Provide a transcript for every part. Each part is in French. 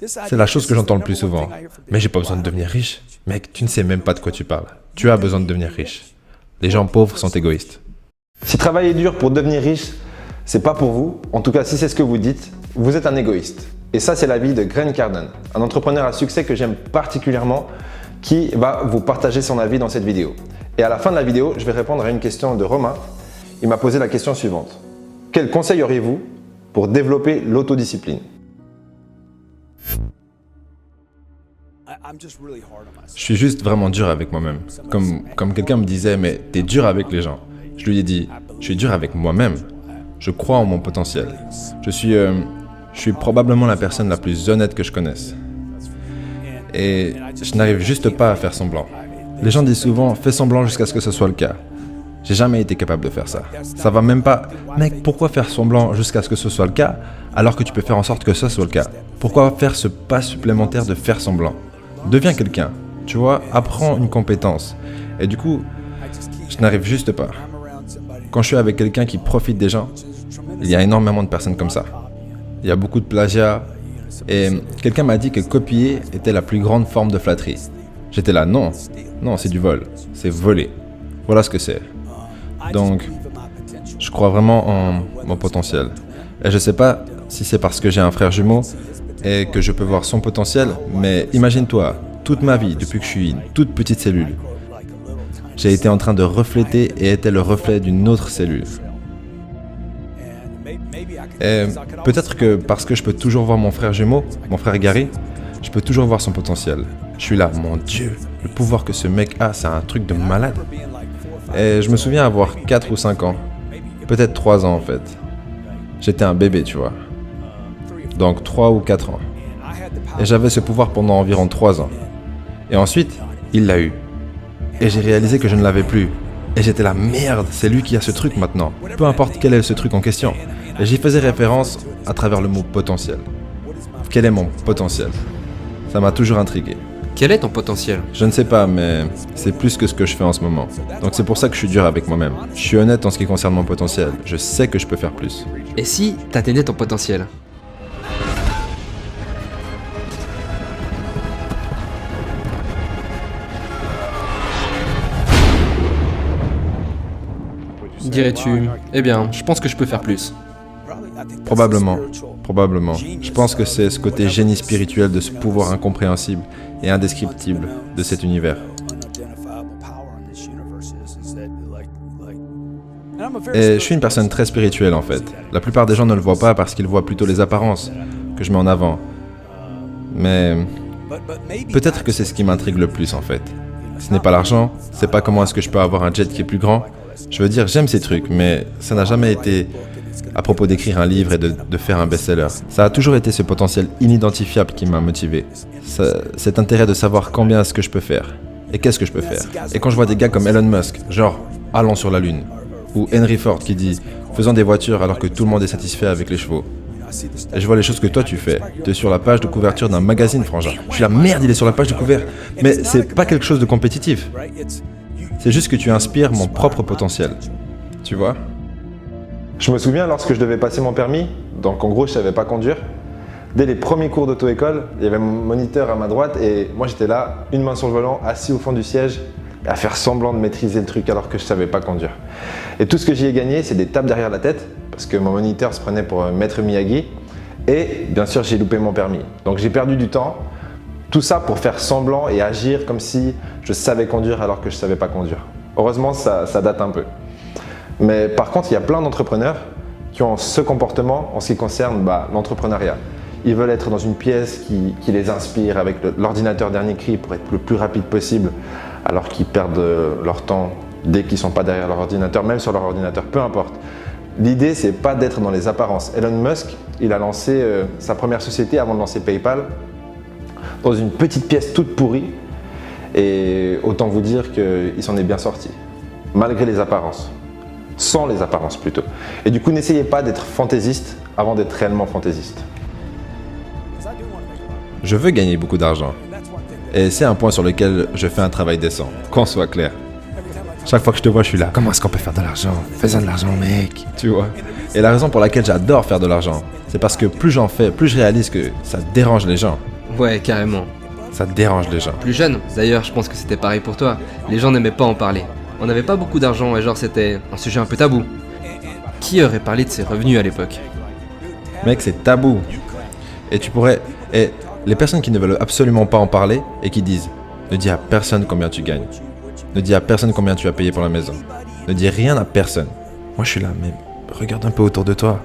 C'est la chose que j'entends le plus souvent. Mais j'ai pas besoin de devenir riche. Mec, tu ne sais même pas de quoi tu parles. Tu as besoin de devenir riche. Les gens pauvres sont égoïstes. Si travailler dur pour devenir riche, c'est pas pour vous, en tout cas si c'est ce que vous dites, vous êtes un égoïste. Et ça, c'est l'avis de Grant Cardone, un entrepreneur à succès que j'aime particulièrement, qui va vous partager son avis dans cette vidéo. Et à la fin de la vidéo, je vais répondre à une question de Romain. Il m'a posé la question suivante. Quel conseil auriez-vous pour développer l'autodiscipline ? Je suis juste vraiment dur avec moi-même. Comme quelqu'un me disait, mais t'es dur avec les gens. Je lui ai dit, je suis dur avec moi-même. Je crois en mon potentiel. Je suis probablement la personne la plus honnête que je connaisse. Et je n'arrive juste pas à faire semblant. Les gens disent souvent, fais semblant jusqu'à ce que ce soit le cas. J'ai jamais été capable de faire ça. Ça va même pas. Mec, pourquoi faire semblant jusqu'à ce que ce soit le cas, alors que tu peux faire en sorte que ce soit le cas? Pourquoi faire ce pas supplémentaire de faire semblant? Deviens quelqu'un. Tu vois, apprends une compétence. Et du coup, je n'arrive juste pas. Quand je suis avec quelqu'un qui profite des gens, il y a énormément de personnes comme ça. Il y a beaucoup de plagiat. Et quelqu'un m'a dit que copier était la plus grande forme de flatterie. J'étais là, non, c'est du vol. C'est voler. Voilà ce que c'est. Donc, je crois vraiment en mon potentiel. Et je sais pas si c'est parce que j'ai un frère jumeau et que je peux voir son potentiel, mais imagine-toi, toute ma vie, depuis que je suis une toute petite cellule, j'ai été en train de refléter et était le reflet d'une autre cellule. Et peut-être que parce que je peux toujours voir mon frère jumeau, mon frère Gary, je peux toujours voir son potentiel. Je suis là, mon Dieu, le pouvoir que ce mec a, c'est un truc de malade. Et je me souviens avoir 4 ou 5 ans, peut-être 3 ans en fait. J'étais un bébé, tu vois. Donc 3 ou 4 ans. Et j'avais ce pouvoir pendant environ 3 ans. Et ensuite, il l'a eu. Et j'ai réalisé que je ne l'avais plus. Et j'étais là, merde, c'est lui qui a ce truc maintenant. Peu importe quel est ce truc en question. Et j'y faisais référence à travers le mot potentiel. Quel est mon potentiel? Ça m'a toujours intrigué. Quel est ton potentiel? Je ne sais pas, mais c'est plus que ce que je fais en ce moment. Donc c'est pour ça que je suis dur avec moi-même. Je suis honnête en ce qui concerne mon potentiel. Je sais que je peux faire plus. Et si t'atteignais ton potentiel? Dirais-tu, eh bien, je pense que je peux faire plus. Probablement. Je pense que c'est ce côté génie spirituel de ce pouvoir incompréhensible et indescriptible de cet univers. Et je suis une personne très spirituelle en fait. La plupart des gens ne le voient pas parce qu'ils voient plutôt les apparences que je mets en avant. Mais peut-être que c'est ce qui m'intrigue le plus en fait. Ce n'est pas l'argent, c'est pas comment est-ce que je peux avoir un jet qui est plus grand. Je veux dire, j'aime ces trucs, mais ça n'a jamais été à propos d'écrire un livre et de faire un best-seller. Ça a toujours été ce potentiel inidentifiable qui m'a motivé. Cet intérêt de savoir combien est-ce que je peux faire. Et qu'est-ce que je peux faire. Et quand je vois des gars comme Elon Musk, genre, allons sur la Lune. Ou Henry Ford qui dit, faisons des voitures alors que tout le monde est satisfait avec les chevaux. Et je vois les choses que toi tu fais. Tu es sur la page de couverture d'un magazine, frangin. Je suis là, merde, il est sur la page de couverture. Mais c'est pas quelque chose de compétitif. C'est juste que tu inspires mon propre potentiel. Tu vois ? Je me souviens lorsque je devais passer mon permis, donc en gros je savais pas conduire. Dès les premiers cours d'auto-école, il y avait mon moniteur à ma droite et moi j'étais là, une main sur le volant, assis au fond du siège, à faire semblant de maîtriser le truc alors que je savais pas conduire. Et tout ce que j'y ai gagné, c'est des tapes derrière la tête, parce que mon moniteur se prenait pour Maître Miyagi. Et bien sûr, j'ai loupé mon permis. Donc j'ai perdu du temps. Tout ça pour faire semblant et agir comme si je savais conduire alors que je savais pas conduire. Heureusement, ça date un peu. Mais par contre, il y a plein d'entrepreneurs qui ont ce comportement en ce qui concerne l'entrepreneuriat. Ils veulent être dans une pièce qui les inspire avec l'ordinateur dernier cri pour être le plus rapide possible alors qu'ils perdent leur temps dès qu'ils ne sont pas derrière leur ordinateur, même sur leur ordinateur, peu importe. L'idée, c'est pas d'être dans les apparences. Elon Musk, il a lancé sa première société avant de lancer PayPal dans une petite pièce toute pourrie et autant vous dire qu'il s'en est bien sorti, malgré les apparences. Sans les apparences plutôt. Et du coup, n'essayez pas d'être fantaisiste avant d'être réellement fantaisiste. Je veux gagner beaucoup d'argent. Et c'est un point sur lequel je fais un travail décent, qu'on soit clair. Chaque fois que je te vois, je suis là. Comment est-ce qu'on peut faire de l'argent? Fais-en de l'argent, mec. Tu vois. Et la raison pour laquelle j'adore faire de l'argent, c'est parce que plus j'en fais, plus je réalise que ça dérange les gens. Ouais, carrément. Ça dérange les gens. Plus jeune, d'ailleurs, je pense que c'était pareil pour toi. Les gens n'aimaient pas en parler. On n'avait pas beaucoup d'argent et genre c'était un sujet un peu tabou. Qui aurait parlé de ses revenus à l'époque? Mec, c'est tabou. Et tu pourrais... Et les personnes qui ne veulent absolument pas en parler et qui disent ne dis à personne combien tu gagnes. Ne dis à personne combien tu as payé pour la maison. Ne dis rien à personne. Moi, je suis là, mais regarde un peu autour de toi.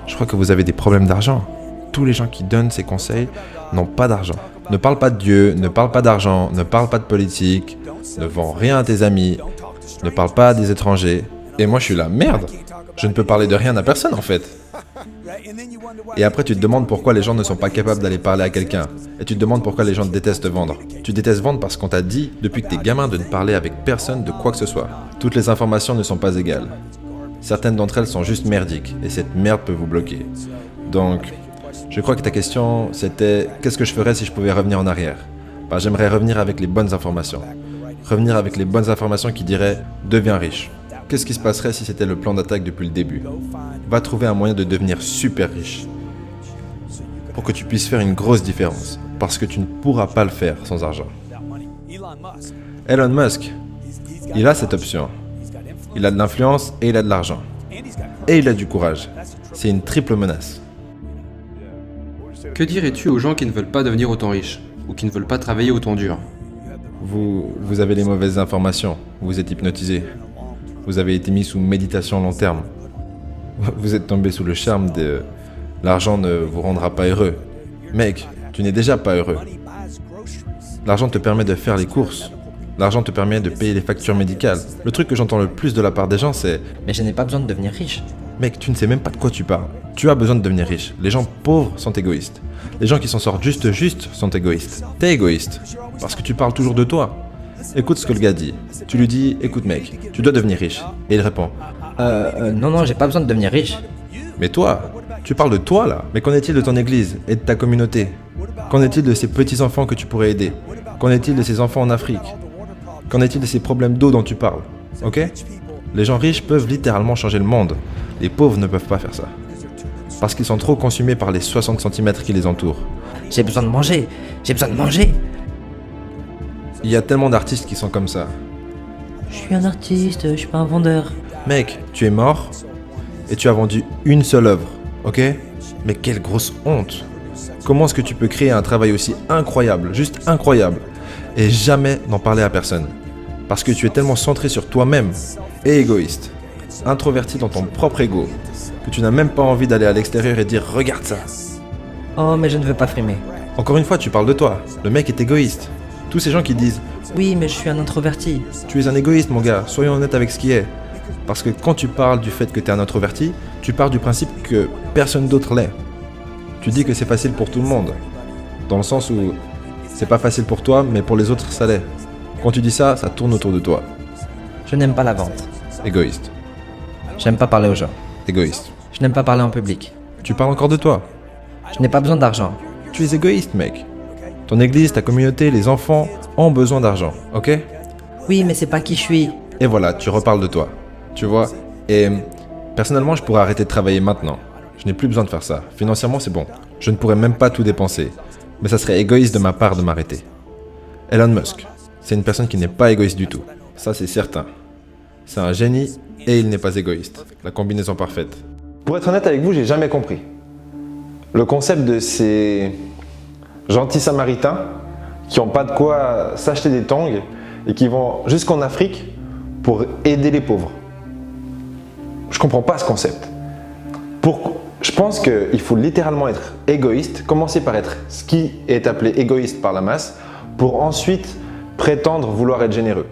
Je crois que vous avez des problèmes d'argent. Tous les gens qui donnent ces conseils n'ont pas d'argent. Ne parle pas de Dieu, ne parle pas d'argent, ne parle pas de politique, ne vends rien à tes amis, ne parle pas des étrangers. Et moi, je suis là, merde. Je ne peux parler de rien à personne, en fait. Et après, tu te demandes pourquoi les gens ne sont pas capables d'aller parler à quelqu'un. Et tu te demandes pourquoi les gens détestent vendre. Tu détestes vendre parce qu'on t'a dit, depuis que t'es gamin, de ne parler avec personne de quoi que ce soit. Toutes les informations ne sont pas égales. Certaines d'entre elles sont juste merdiques, et cette merde peut vous bloquer. Donc, je crois que ta question, c'était « Qu'est-ce que je ferais si je pouvais revenir en arrière ?» Bah, j'aimerais revenir avec les bonnes informations. Revenir avec les bonnes informations qui diraient « Deviens riche ». Qu'est-ce qui se passerait si c'était le plan d'attaque depuis le début? Va trouver un moyen de devenir super riche. Pour que tu puisses faire une grosse différence. Parce que tu ne pourras pas le faire sans argent. Elon Musk, il a cette option. Il a de l'influence et il a de l'argent. Et il a du courage. C'est une triple menace. Que dirais-tu aux gens qui ne veulent pas devenir autant riches? Ou qui ne veulent pas travailler autant dur? Vous avez les mauvaises informations. Vous êtes hypnotisé. Vous avez été mis sous méditation long terme. Vous êtes tombé sous le charme de « l'argent ne vous rendra pas heureux ». Mec, tu n'es déjà pas heureux. L'argent te permet de faire les courses. L'argent te permet de payer les factures médicales. Le truc que j'entends le plus de la part des gens, c'est Mais je n'ai pas besoin de devenir riche. mec, tu ne sais même pas de quoi tu parles. Tu as besoin de devenir riche. Les gens pauvres sont égoïstes. Les gens qui s'en sortent juste sont égoïstes. T'es égoïste. Parce que tu parles toujours de toi. Écoute ce que le gars dit. Tu lui dis, écoute mec, tu dois devenir riche. Et il répond, Non, j'ai pas besoin de devenir riche. mais toi, tu parles de toi là. Mais qu'en est-il de ton église et de ta communauté? Qu'en est-il de ces petits-enfants que tu pourrais aider? Qu'en est-il de ces enfants en Afrique? Qu'en est-il de ces problèmes d'eau dont tu parles? Ok? Les gens riches peuvent littéralement changer le monde. Les pauvres ne peuvent pas faire ça. Parce qu'ils sont trop consumés par les 60 cm qui les entourent. J'ai besoin de manger. J'ai besoin de manger. Il y a tellement d'artistes qui sont comme ça. Je suis un artiste, je suis pas un vendeur. Mec, tu es mort et tu as vendu une seule œuvre, ok? Mais quelle grosse honte! Comment est-ce que tu peux créer un travail aussi incroyable, juste incroyable, et jamais n'en parler à personne? Parce que tu es tellement centré sur toi-même et égoïste, introverti dans ton propre ego, que tu n'as même pas envie d'aller à l'extérieur et dire « Regarde ça !» Oh, mais je ne veux pas frimer. Encore une fois, tu parles de toi. Le mec est égoïste. Tous ces gens qui disent Oui, mais je suis un introverti. « Tu es un égoïste, mon gars, soyons honnêtes avec ce qui est. » Parce que quand tu parles du fait que tu es un introverti, tu pars du principe que personne d'autre l'est. Tu dis que c'est facile pour tout le monde. Dans le sens où c'est pas facile pour toi, mais pour les autres, ça l'est. Quand tu dis ça, ça tourne autour de toi. Je n'aime pas la vente. Égoïste. J'aime pas parler aux gens. Égoïste. Je n'aime pas parler en public. Tu parles encore de toi. Je n'ai pas besoin d'argent. Tu es égoïste, mec. Ton église, ta communauté, les enfants ont besoin d'argent, ok? Oui, mais c'est pas qui je suis. Et voilà, tu reparles de toi. Tu vois? Et personnellement, je pourrais arrêter de travailler maintenant. Je n'ai plus besoin de faire ça. Financièrement, c'est bon. Je ne pourrais même pas tout dépenser. Mais ça serait égoïste de ma part de m'arrêter. Elon Musk, c'est une personne qui n'est pas égoïste du tout. Ça, c'est certain. C'est un génie et il n'est pas égoïste. La combinaison parfaite. Pour être honnête avec vous, j'ai jamais compris le concept de ces gentils samaritains qui n'ont pas de quoi s'acheter des tongs et qui vont jusqu'en Afrique pour aider les pauvres. Je comprends pas ce concept. Je pense qu'il faut littéralement être égoïste, commencer par être ce qui est appelé égoïste par la masse, pour ensuite prétendre vouloir être généreux.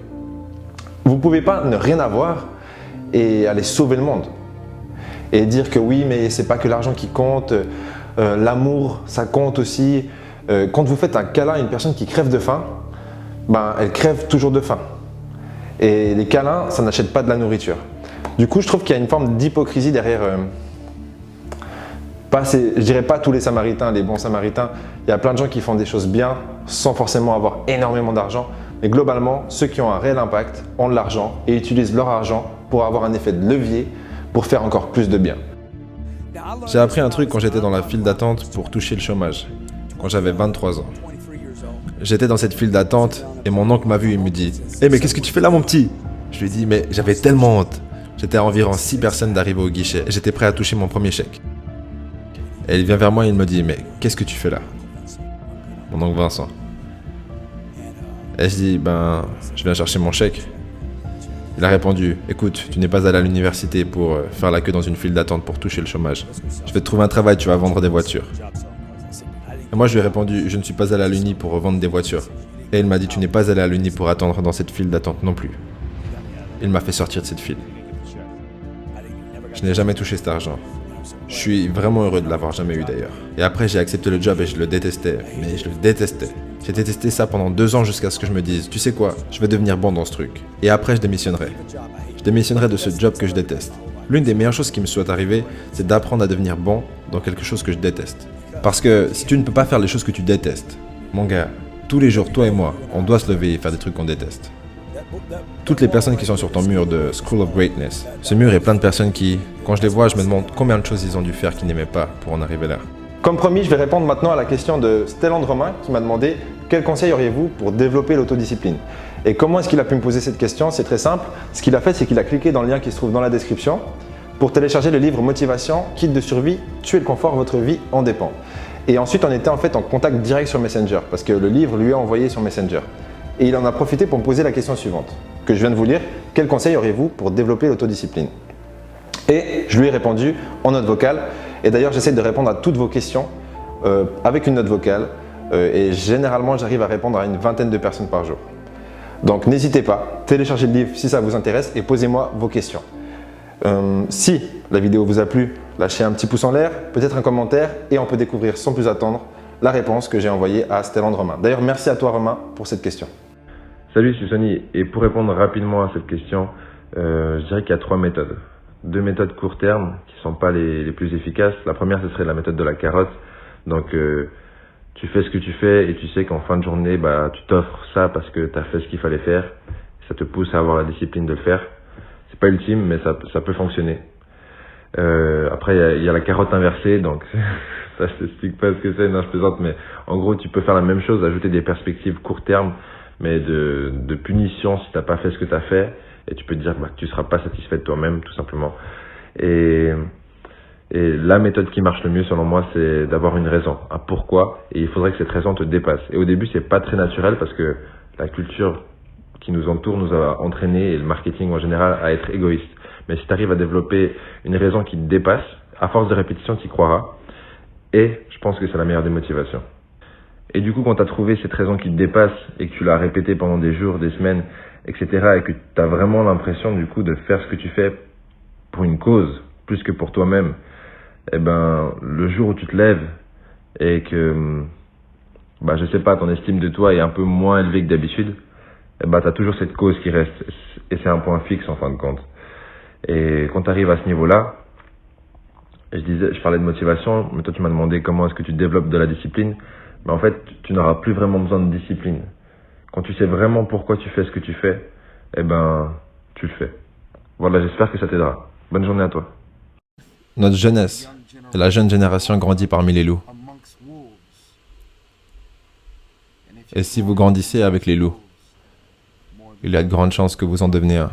Vous ne pouvez pas ne rien avoir et aller sauver le monde. Et dire que oui, mais c'est pas que l'argent qui compte, l'amour, ça compte aussi. Quand vous faites un câlin à une personne qui crève de faim, ben, elle crève toujours de faim. Et les câlins, ça n'achète pas de la nourriture. Du coup, je trouve qu'il y a une forme d'hypocrisie derrière. Je dirais pas tous les samaritains, les bons samaritains. Il y a plein de gens qui font des choses bien sans forcément avoir énormément d'argent. Mais globalement, ceux qui ont un réel impact ont de l'argent et utilisent leur argent pour avoir un effet de levier pour faire encore plus de bien. J'ai appris un truc quand j'étais dans la file d'attente pour toucher le chômage, quand j'avais 23 ans. J'étais dans cette file d'attente et mon oncle m'a vu et me dit « Hey, mais qu'est-ce que tu fais là, mon petit ?» Je lui ai dit « Mais j'avais tellement honte. » J'étais à environ 6 personnes d'arriver au guichet et j'étais prêt à toucher mon premier chèque. Et il vient vers moi et il me dit « Mais qu'est-ce que tu fais là ?» Mon oncle Vincent. Et je dis « Ben, je viens chercher mon chèque. » Il a répondu « Écoute, tu n'es pas allé à l'université pour faire la queue dans une file d'attente pour toucher le chômage. Je vais te trouver un travail, tu vas vendre des voitures. » Et moi je lui ai répondu « Je ne suis pas allé à l'uni pour revendre des voitures. » Et il m'a dit « Tu n'es pas allé à l'uni pour attendre dans cette file d'attente non plus. » Il m'a fait sortir de cette file. Je n'ai jamais touché cet argent. Je suis vraiment heureux de l'avoir jamais eu d'ailleurs. Et après j'ai accepté le job et je le détestais, mais je le détestais. J'ai détesté ça pendant 2 ans jusqu'à ce que je me dise, tu sais quoi, je vais devenir bon dans ce truc. Et après je démissionnerai. Je démissionnerai de ce job que je déteste. L'une des meilleures choses qui me soit arrivée, c'est d'apprendre à devenir bon dans quelque chose que je déteste. Parce que si tu ne peux pas faire les choses que tu détestes, mon gars, tous les jours, toi et moi, on doit se lever et faire des trucs qu'on déteste. Toutes les personnes qui sont sur ton mur de School of Greatness, ce mur est plein de personnes qui, quand je les vois, je me demande combien de choses ils ont dû faire qu'ils n'aimaient pas pour en arriver là. Comme promis, je vais répondre maintenant à la question de Stelland Romain qui m'a demandé quel conseil auriez-vous pour développer l'autodiscipline. Et comment est-ce qu'il a pu me poser cette question? C'est très simple. Ce qu'il a fait, c'est qu'il a cliqué dans le lien qui se trouve dans la description pour télécharger le livre Motivation, kit de survie, tuer le confort, votre vie en dépend. Et ensuite, on était en fait en contact direct sur Messenger parce que le livre lui a envoyé sur Messenger. Et il en a profité pour me poser la question suivante, que je viens de vous lire. Quel conseil auriez-vous pour développer l'autodiscipline? Et je lui ai répondu en note vocale. Et d'ailleurs, j'essaie de répondre à toutes vos questions avec une note vocale. Et généralement, j'arrive à répondre à une vingtaine de personnes par jour. Donc n'hésitez pas, téléchargez le livre si ça vous intéresse et posez-moi vos questions. Si la vidéo vous a plu, lâchez un petit pouce en l'air, peut-être un commentaire et on peut découvrir sans plus attendre la réponse que j'ai envoyée à Stelland Romain. D'ailleurs, merci à toi Romain pour cette question. Salut, c'est Sonny. Et pour répondre rapidement à cette question, je dirais qu'il y a 3 méthodes. 2 méthodes court terme qui ne sont pas les plus efficaces. La première, ce serait la méthode de la carotte. Donc, tu fais ce que tu fais et tu sais qu'en fin de journée, tu t'offres ça parce que tu as fait ce qu'il fallait faire. Ça te pousse à avoir la discipline de le faire. C'est pas ultime, mais ça peut fonctionner. Après, il y a la carotte inversée, donc ça je t'explique pas ce que c'est, non je plaisante, mais en gros tu peux faire la même chose, ajouter des perspectives court terme, mais de punition si t'as pas fait ce que t'as fait, et tu peux te dire que tu seras pas satisfait de toi-même tout simplement. Et la méthode qui marche le mieux selon moi, c'est d'avoir une raison, un pourquoi, et il faudrait que cette raison te dépasse. Et au début c'est pas très naturel parce que la culture qui nous entoure nous a entraîné, et le marketing en général, à être égoïste. Mais si tu arrives à développer une raison qui te dépasse, à force de répétition, tu y croiras. Et je pense que c'est la meilleure des motivations. Et du coup, quand tu as trouvé cette raison qui te dépasse et que tu l'as répétée pendant des jours, des semaines, etc., et que tu as vraiment l'impression du coup de faire ce que tu fais pour une cause, plus que pour toi-même, eh ben, le jour où tu te lèves et que, je sais pas, ton estime de toi est un peu moins élevée que d'habitude, eh ben, tu as toujours cette cause qui reste. Et c'est un point fixe en fin de compte. Et quand tu arrives à ce niveau-là, je parlais de motivation, mais toi tu m'as demandé comment est-ce que tu développes de la discipline. Mais en fait, tu n'auras plus vraiment besoin de discipline. Quand tu sais vraiment pourquoi tu fais ce que tu fais, eh ben, tu le fais. Voilà, j'espère que ça t'aidera. Bonne journée à toi. Notre jeunesse et la jeune génération grandit parmi les loups. Et si vous grandissez avec les loups, il y a de grandes chances que vous en deveniez un.